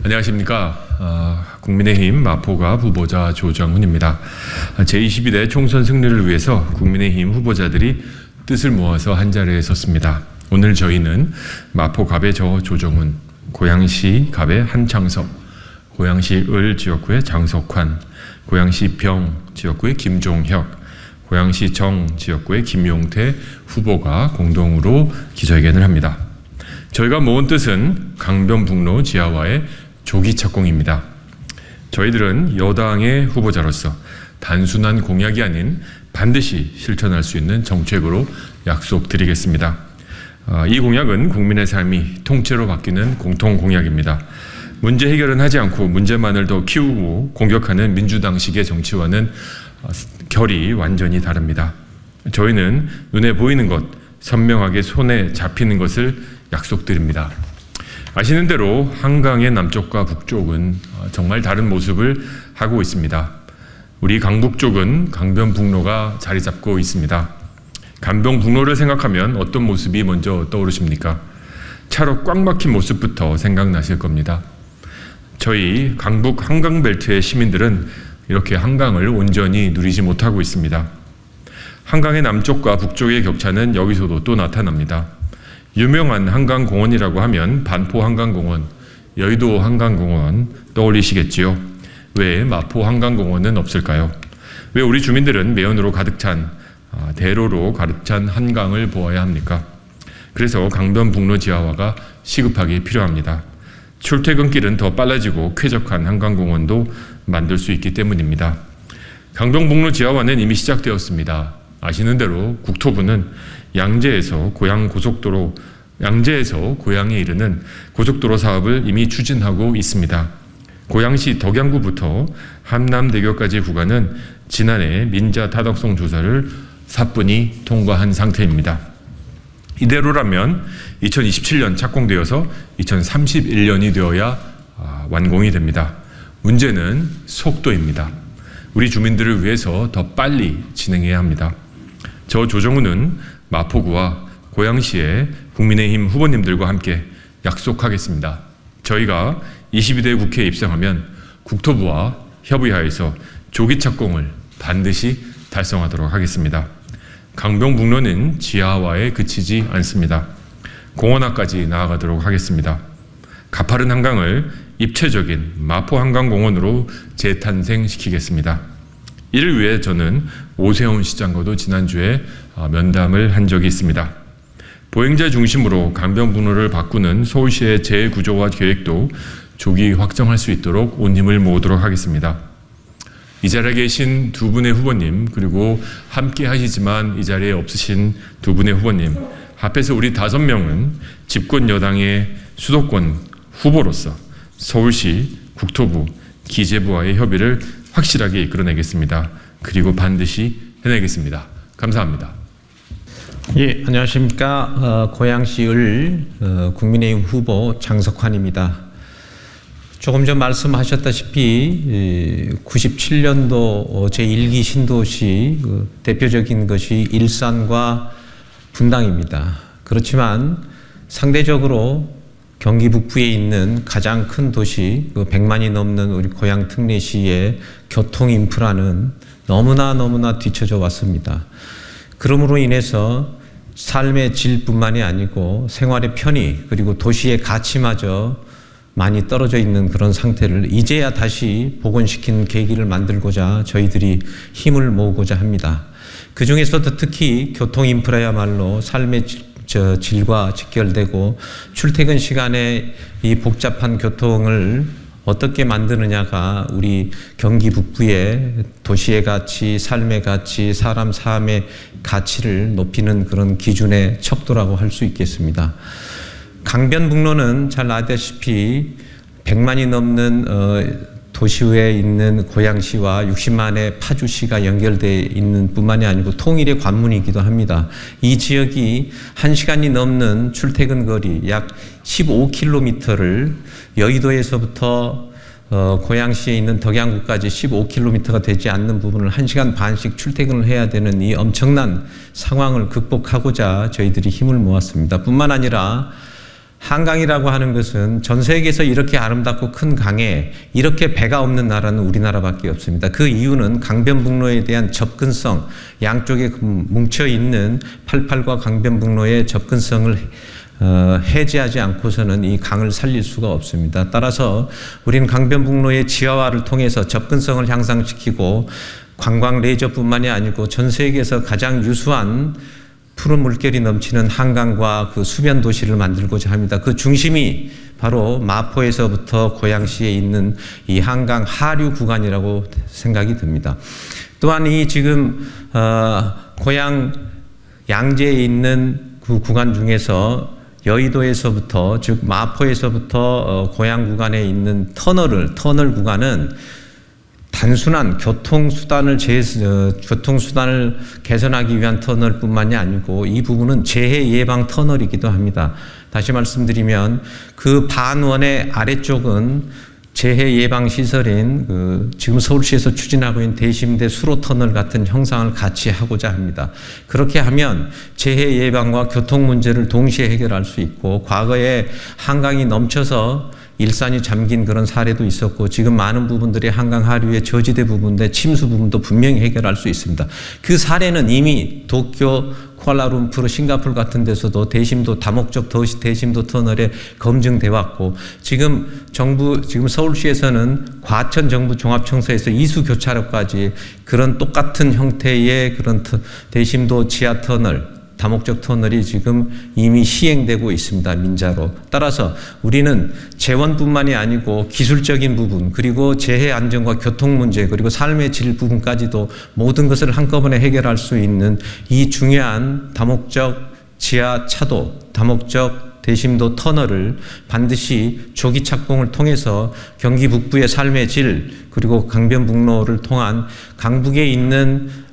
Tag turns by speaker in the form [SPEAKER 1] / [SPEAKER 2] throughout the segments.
[SPEAKER 1] 안녕하십니까. 국민의힘 마포갑 후보자 조정훈입니다. 제22대 총선 승리를 위해서 국민의힘 후보자들이 뜻을 모아서 한자리에 섰습니다. 오늘 저희는 마포갑의 저 조정훈, 고양시 갑의 한창섭, 고양시 을 지역구의 장석환, 고양시 병 지역구의 김종혁, 고양시 정 지역구의 김용태 후보가 공동으로 기자회견을 합니다. 저희가 모은 뜻은 강변북로 지하화의 조기 착공입니다. 저희들은 여당의 후보자로서 단순한 공약이 아닌 반드시 실천할 수 있는 정책으로 약속드리겠습니다. 이 공약은 국민의 삶이 통째로 바뀌는 공통 공약입니다. 문제 해결은 하지 않고 문제만을 더 키우고 공격하는 민주당식의 정치와는 결이 완전히 다릅니다. 저희는 눈에 보이는 것, 선명하게 손에 잡히는 것을 약속드립니다. 아시는 대로 한강의 남쪽과 북쪽은 정말 다른 모습을 하고 있습니다. 우리 강북 쪽은 강변북로가 자리 잡고 있습니다. 강변북로를 생각하면 어떤 모습이 먼저 떠오르십니까? 차로 꽉 막힌 모습부터 생각나실 겁니다. 저희 강북 한강벨트의 시민들은 이렇게 한강을 온전히 누리지 못하고 있습니다. 한강의 남쪽과 북쪽의 격차는 여기서도 또 나타납니다. 유명한 한강공원이라고 하면 반포 한강공원, 여의도 한강공원 떠올리시겠지요. 왜 마포 한강공원은 없을까요? 왜 우리 주민들은 매연으로 가득 찬, 대로로 가득 찬 한강을 보아야 합니까? 그래서 강변북로 지하화가 시급하게 필요합니다. 출퇴근길은 더 빨라지고 쾌적한 한강공원도 만들 수 있기 때문입니다. 강변북로 지하화는 이미 시작되었습니다. 아시는 대로 국토부는 양재에서 고양에 이르는 고속도로 사업을 이미 추진하고 있습니다. 고양시 덕양구부터 함남대교까지 구간은 지난해 민자 타당성 조사를 사뿐히 통과한 상태입니다. 이대로라면 2027년 착공되어서 2031년이 되어야 완공이 됩니다. 문제는 속도입니다. 우리 주민들을 위해서 더 빨리 진행해야 합니다. 저 조정훈은 마포구와 고양시의 국민의힘 후보님들과 함께 약속하겠습니다. 저희가 22대 국회에 입성하면 국토부와 협의하여서 조기 착공을 반드시 달성하도록 하겠습니다. 강변북로는 지하화에 그치지 않습니다. 공원화까지 나아가도록 하겠습니다. 가파른 한강을 입체적인 마포 한강공원으로 재탄생시키겠습니다. 이를 위해 저는 오세훈 시장과도 지난주에 면담을 한 적이 있습니다. 보행자 중심으로 강변북로를 바꾸는 서울시의 재구조화 계획도 조기 확정할 수 있도록 온 힘을 모으도록 하겠습니다. 이 자리에 계신 두 분의 후보님, 그리고 함께 하시지만 이 자리에 없으신 두 분의 후보님, 합해서 우리 5명은 집권 여당의 수도권 후보로서 서울시 국토부, 기재부와의 협의를 확실하게 이끌어내겠습니다. 그리고 반드시 해내겠습니다. 감사합니다.
[SPEAKER 2] 예, 안녕하십니까. 고양시 을 국민의힘 후보 장석환입니다. 조금 전 말씀하셨다시피 97년도 제1기 신도시 대표적인 것이 일산과 분당입니다. 그렇지만 상대적으로 경기 북부에 있는 가장 큰 도시 100만이 넘는 우리 고양 특례시의 교통 인프라는 너무나 뒤처져 왔습니다. 그러므로 인해서 삶의 질뿐만이 아니고 생활의 편의 그리고 도시의 가치마저 많이 떨어져 있는 그런 상태를 이제야 다시 복원시키는 계기를 만들고자 저희들이 힘을 모으고자 합니다. 그 중에서도 특히 교통 인프라야말로 삶의 질과 직결되고 출퇴근 시간에 이 복잡한 교통을 어떻게 만드느냐가 우리 경기 북부의 도시의 가치, 삶의 가치, 사람 삶의 가치를 높이는 그런 기준의 척도라고 할 수 있겠습니다. 강변북로는 잘 아다시피 100만이 넘는 도시에 있는 고양시와 60만의 파주시가 연결되어 있는 뿐만이 아니고 통일의 관문이기도 합니다. 이 지역이 1시간이 넘는 출퇴근 거리 약 15km를 여의도에서부터 고양시에 있는 덕양구까지 15km가 되지 않는 부분을 1시간 반씩 출퇴근을 해야 되는 이 엄청난 상황을 극복하고자 저희들이 힘을 모았습니다. 뿐만 아니라 한강이라고 하는 것은 전 세계에서 이렇게 아름답고 큰 강에 이렇게 배가 없는 나라는 우리나라밖에 없습니다. 그 이유는 강변북로에 대한 접근성, 양쪽에 뭉쳐있는 88과 강변북로의 접근성을 해제하지 않고서는 이 강을 살릴 수가 없습니다. 따라서 우리는 강변북로의 지하화를 통해서 접근성을 향상시키고 관광 레저뿐만이 아니고 전 세계에서 가장 유수한 푸른 물결이 넘치는 한강과 그 수변 도시를 만들고자 합니다. 그 중심이 바로 마포에서부터 고양시에 있는 이 한강 하류 구간이라고 생각이 듭니다. 또한 이 지금 고양 양재에 있는 그 구간 중에서 여의도에서부터 즉 마포에서부터 고양 구간에 있는 터널 구간은 단순한 교통수단을 개선하기 위한 터널뿐만이 아니고 이 부분은 재해 예방 터널이기도 합니다. 다시 말씀드리면 그 반원의 아래쪽은 재해 예방 시설인 지금 서울시에서 추진하고 있는 대심대 수로 터널 같은 형상을 같이 하고자 합니다. 그렇게 하면 재해 예방과 교통 문제를 동시에 해결할 수 있고, 과거에 한강이 넘쳐서 일산이 잠긴 그런 사례도 있었고, 지금 많은 부분들이 한강 하류의 저지대 부분인데 침수 부분도 분명히 해결할 수 있습니다. 그 사례는 이미 도쿄, 쿠알라룸푸르, 싱가포르 같은 데서도 대심도 다목적 대심도 터널에 검증돼 왔고, 지금 서울시에서는 과천 정부 종합청사에서 이수 교차로까지 그런 똑같은 형태의 그런 대심도 지하 터널, 다목적 터널이 지금 이미 시행되고 있습니다. 민자로. 따라서 우리는 재원뿐만이 아니고 기술적인 부분, 그리고 재해 안전과 교통 문제, 그리고 삶의 질 부분까지도 모든 것을 한꺼번에 해결할 수 있는 이 중요한 다목적 지하 차도, 다목적 대심도 터널을 반드시 조기 착공을 통해서 경기 북부의 삶의 질, 그리고 강변북로를 통한 강북에 있는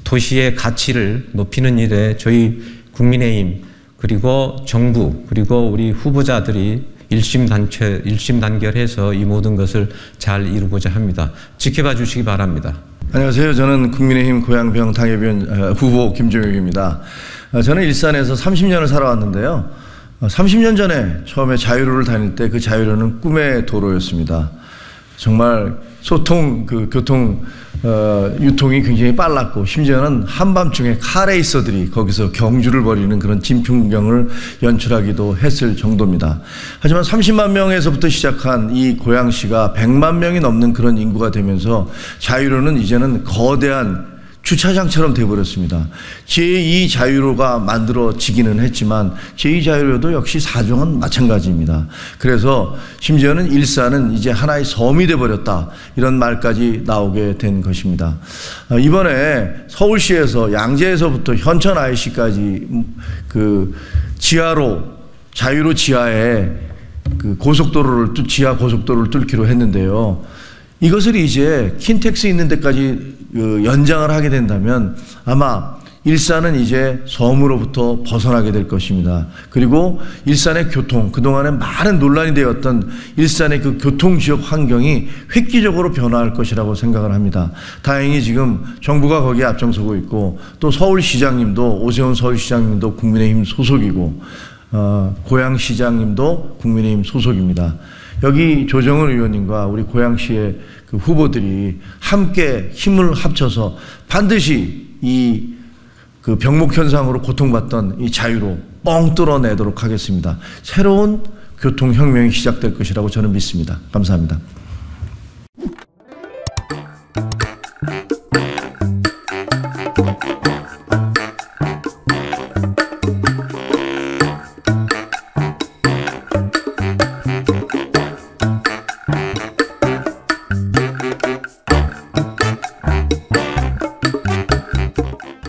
[SPEAKER 2] 도시의 가치를 높이는 일에 저희 국민의힘, 그리고 정부, 그리고 우리 후보자들이 일심단결해서 이 모든 것을 잘 이루고자 합니다. 지켜봐 주시기 바랍니다.
[SPEAKER 3] 안녕하세요. 저는 국민의힘 고양병 당협위원 후보 김종혁입니다. 저는 일산에서 30년을 살아왔는데요. 30년 전에 처음에 자유로를 다닐 때 그 자유로는 꿈의 도로였습니다. 정말 교통 유통이 굉장히 빨랐고, 심지어는 한밤중에 카레이서들이 거기서 경주를 벌이는 그런 진풍경을 연출하기도 했을 정도입니다. 하지만 30만 명에서부터 시작한 이 고양시가 100만 명이 넘는 그런 인구가 되면서 자유로는 이제는 거대한 주차장처럼 되어버렸습니다. 제2 자유로가 만들어지기는 했지만 제2 자유로도 역시 사정은 마찬가지입니다. 그래서 심지어는 일산은 이제 하나의 섬이 되어버렸다, 이런 말까지 나오게 된 것입니다. 이번에 서울시에서 양재에서부터 현천 IC까지 그 지하로, 자유로 지하에 그 지하 고속도로를 뚫기로 했는데요. 이것을 이제 킨텍스 있는 데까지 연장을 하게 된다면 아마 일산은 이제 섬으로부터 벗어나게 될 것입니다. 그리고 일산의 교통, 그동안에 많은 논란이 되었던 일산의 그 교통지역 환경이 획기적으로 변화할 것이라고 생각을 합니다. 다행히 지금 정부가 거기에 앞장서고 있고, 또 서울시장님도, 오세훈 서울시장님도 국민의힘 소속이고, 고양시장님도 국민의힘 소속입니다. 여기 조정은 의원님과 우리 고양시의 그 후보들이 함께 힘을 합쳐서 반드시 이 그 병목 현상으로 고통받던 이 자유로 뻥 뚫어내도록 하겠습니다. 새로운 교통혁명이 시작될 것이라고 저는 믿습니다. 감사합니다.